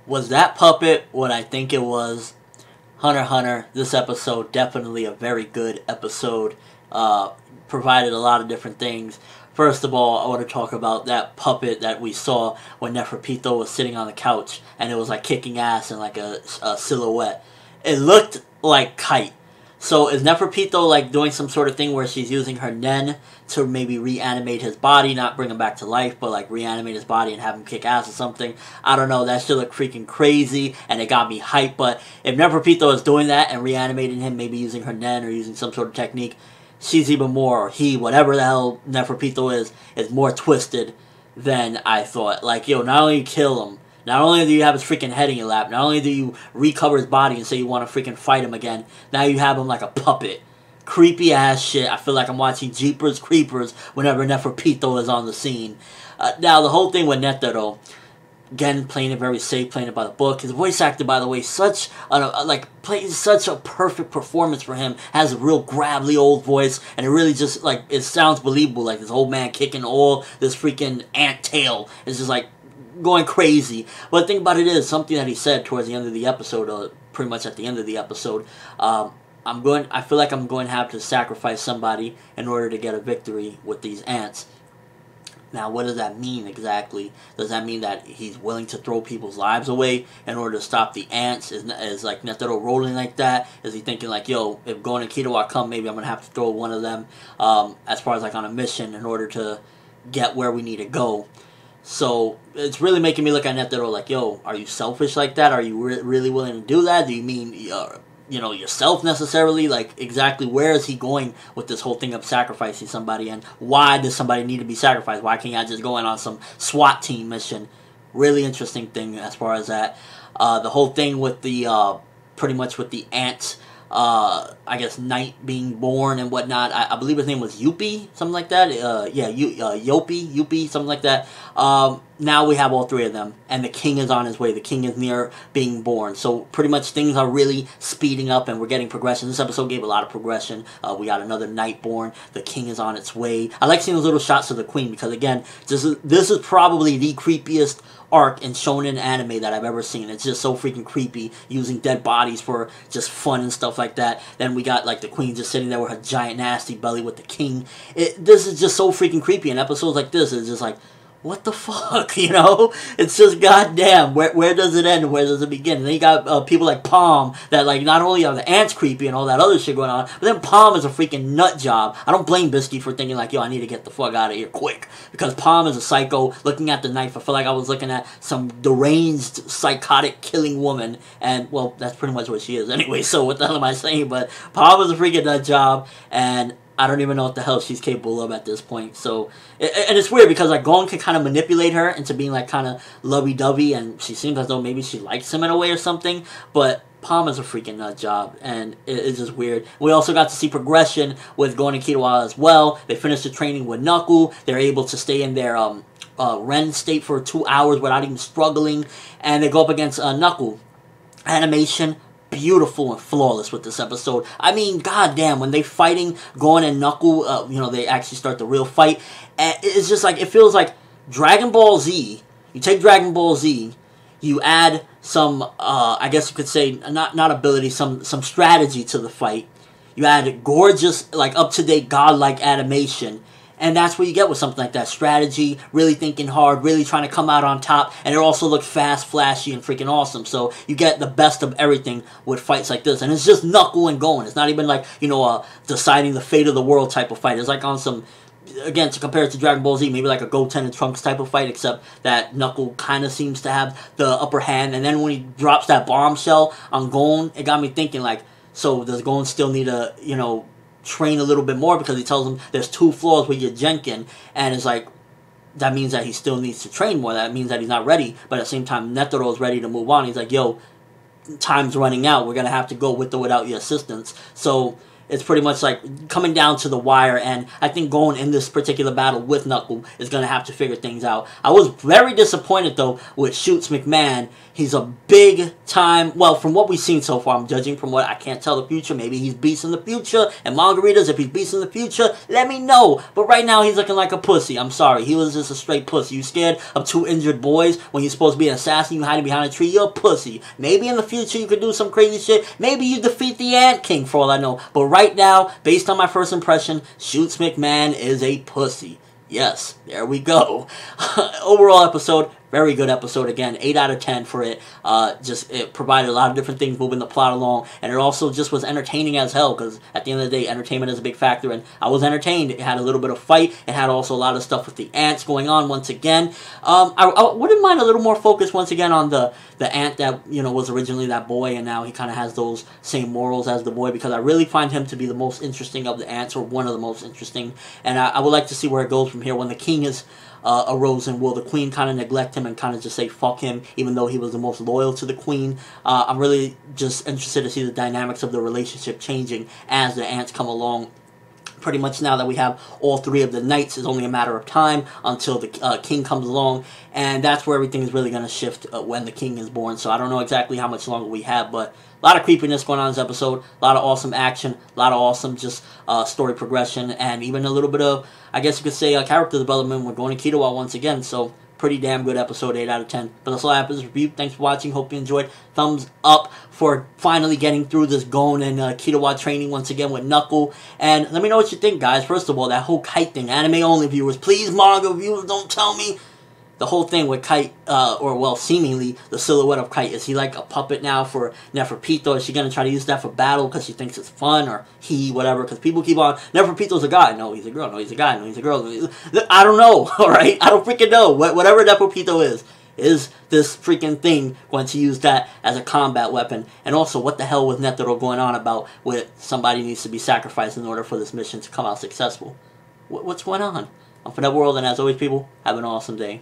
Was that puppet what I think it was? Hunter x Hunter, this episode, definitely a very good episode. Provided a lot of different things. First of all, I want to talk about that puppet that we saw when Neferpito was sitting on the couch, and it was like kicking ass in like a silhouette. It looked like Kite. So is Neferpito like doing some sort of thing where she's using her Nen to maybe reanimate his body, not bring him back to life, but like reanimate his body and have him kick ass or something? I don't know, that shit looked freaking crazy, and it got me hyped. But if Neferpito is doing that and reanimating him, maybe using her Nen or using some sort of technique, she's even more, or he, whatever the hell Neferpito is more twisted than I thought. Like, yo, not only do you kill him, not only do you have his freaking head in your lap, not only do you recover his body and say you want to freaking fight him again, now you have him like a puppet. Creepy ass shit. I feel like I'm watching Jeepers Creepers whenever Neferpito is on the scene. Now, the whole thing with Netero, again, playing it very safe, playing it by the book. His voice actor, by the way, plays such a perfect performance for him. Has a real gravelly old voice, and it really just, like, it sounds believable. Like, this old man kicking all this freaking ant tail. It's just, like, going crazy. But the thing about it is, something that he said towards the end of the episode, or pretty much at the end of the episode, I feel like I'm going to have to sacrifice somebody in order to get a victory with these ants. Now, what does that mean exactly? Does that mean that he's willing to throw people's lives away in order to stop the ants? Is like Netero rolling like that? Is he thinking like, yo, if Gon and Killua come, maybe I'm going to have to throw one of them as far as like on a mission in order to get where we need to go? So, it's really making me look at Netero like, yo, are you selfish like that? Are you really willing to do that? Do you mean, yourself necessarily? Like, exactly where is he going with this whole thing of sacrificing somebody? And why does somebody need to be sacrificed? Why can't I just go in on some SWAT team mission? Really interesting thing as far as that. The whole thing with the, pretty much with the ants, I guess Knight being born and whatnot. I believe his name was Yuppie, something like that. Yuppie, something like that. Now we have all three of them, and the king is on his way. The king is near being born. So pretty much things are really speeding up, and we're getting progression. This episode gave a lot of progression. We got another Knight born. The king is on its way. I like seeing those little shots of the queen because, again, this is probably the creepiest arc in shonen anime that I've ever seen. It's just so freaking creepy, using dead bodies for just fun and stuff like that. Then we got like the queen just sitting there with her giant nasty belly with the king. This is just so freaking creepy, and episodes like this is just like, what the fuck, It's just goddamn, where does it end and where does it begin? And then you got people like Palm that, like, not only are the ants creepy and all that other shit going on, but then Palm is a freaking nut job. I don't blame Biscuit for thinking like, yo, I need to get the fuck out of here quick, because Palm is a psycho. Looking at the knife, I feel like I was looking at some deranged, psychotic, killing woman, and, well, that's pretty much what she is anyway, so what the hell am I saying? But Palm is a freaking nut job, and I don't even know what the hell she's capable of at this point. So, and it's weird because like Gon can kind of manipulate her into being like kind of lovey-dovey, and she seems as though maybe she likes him in a way or something. But Palm is a freaking nut job, and it's just weird. We also got to see progression with Gon and Killua as well. They finished the training with Knuckle. They're able to stay in their Ren state for 2 hours without even struggling, and they go up against Knuckle. Animation, beautiful and flawless with this episode. I mean, goddamn, when they fighting Gon and Knuckle, they actually start the real fight. And it's just like, it feels like Dragon Ball Z. You take Dragon Ball Z, you add some, I guess you could say, not ability, some strategy to the fight. You add gorgeous, like, up-to-date, godlike animation. And that's what you get with something like that. Strategy, really thinking hard, really trying to come out on top. And it also looks fast, flashy, and freaking awesome. So you get the best of everything with fights like this. And it's just Knuckle and Gon. It's not even like, deciding the fate of the world type of fight. It's like on some, again, to compare it to Dragon Ball Z, maybe like a Goten and Trunks type of fight, except that Knuckle kind of seems to have the upper hand. And then when he drops that bombshell on Gon, it got me thinking like, so does Gon still need to, train a little bit more, because he tells him there's 2 flaws with your Genkin, and it's like, that means that he still needs to train more. That means that he's not ready, but at the same time, Netero is ready to move on. He's like, yo, time's running out. We're going to have to go with or without your assistance. So it's pretty much like coming down to the wire, and I think going in this particular battle with Knuckle is going to have to figure things out. I was very disappointed, though, with Shoots McMahon. He's a big time, well, from what we've seen so far, I'm judging from what I can't tell the future. Maybe he's beast in the future, and Margaritas, if he's beast in the future, let me know. But right now, he's looking like a pussy. I'm sorry. He was just a straight pussy. You scared of 2 injured boys when you're supposed to be an assassin, you hiding behind a tree? You're a pussy. Maybe in the future you could do some crazy shit. Maybe you defeat the Ant King, for all I know. But right now, based on my first impression, Shoots McMahon is a pussy. Yes, there we go. Overall episode, very good episode. Again, 8 out of 10 for it. It provided a lot of different things moving the plot along, and it also just was entertaining as hell, because at the end of the day, entertainment is a big factor, and I was entertained. It had a little bit of fight. It had also a lot of stuff with the ants going on once again. I wouldn't mind a little more focus once again on the ant that, you know, was originally that boy, and now he kind of has those same morals as the boy, because I really find him to be the most interesting of the ants, or one of the most interesting, and I would like to see where it goes from here. When the king is arisen, will the queen kind of neglect him and kind of just say fuck him, even though he was the most loyal to the queen? I'm really just interested to see the dynamics of the relationship changing as the ants come along. Pretty much now that we have all 3 of the knights, it's only a matter of time until the king comes along, and that's where everything is really going to shift when the king is born. So I don't know exactly how much longer we have, but a lot of creepiness going on in this episode, a lot of awesome action, a lot of awesome just story progression, and even a little bit of, I guess you could say, character development. We're going to Kitawa once again, so pretty damn good episode, 8 out of 10. But that's all I have for this review. Thanks for watching. Hope you enjoyed. Thumbs up for finally getting through this Gon and Kitawa training once again with Knuckle. And let me know what you think, guys. First of all, that whole kite thing. Anime only viewers, please, manga viewers, don't tell me. The whole thing with Kite, or well, seemingly the silhouette of Kite. Is he like a puppet now for Neferpito? Is she going to try to use that for battle because she thinks it's fun, or he, whatever? Because people keep on, Neferpito's a guy. No, he's a girl. No, he's a guy. No, he's a girl. I don't know, alright? I don't freaking know. Whatever Neferpito is this freaking thing going to use that as a combat weapon? And also, what the hell was Netero going on about with somebody needs to be sacrificed in order for this mission to come out successful? What's going on? I'm ForneverWorld, and as always, people, have an awesome day.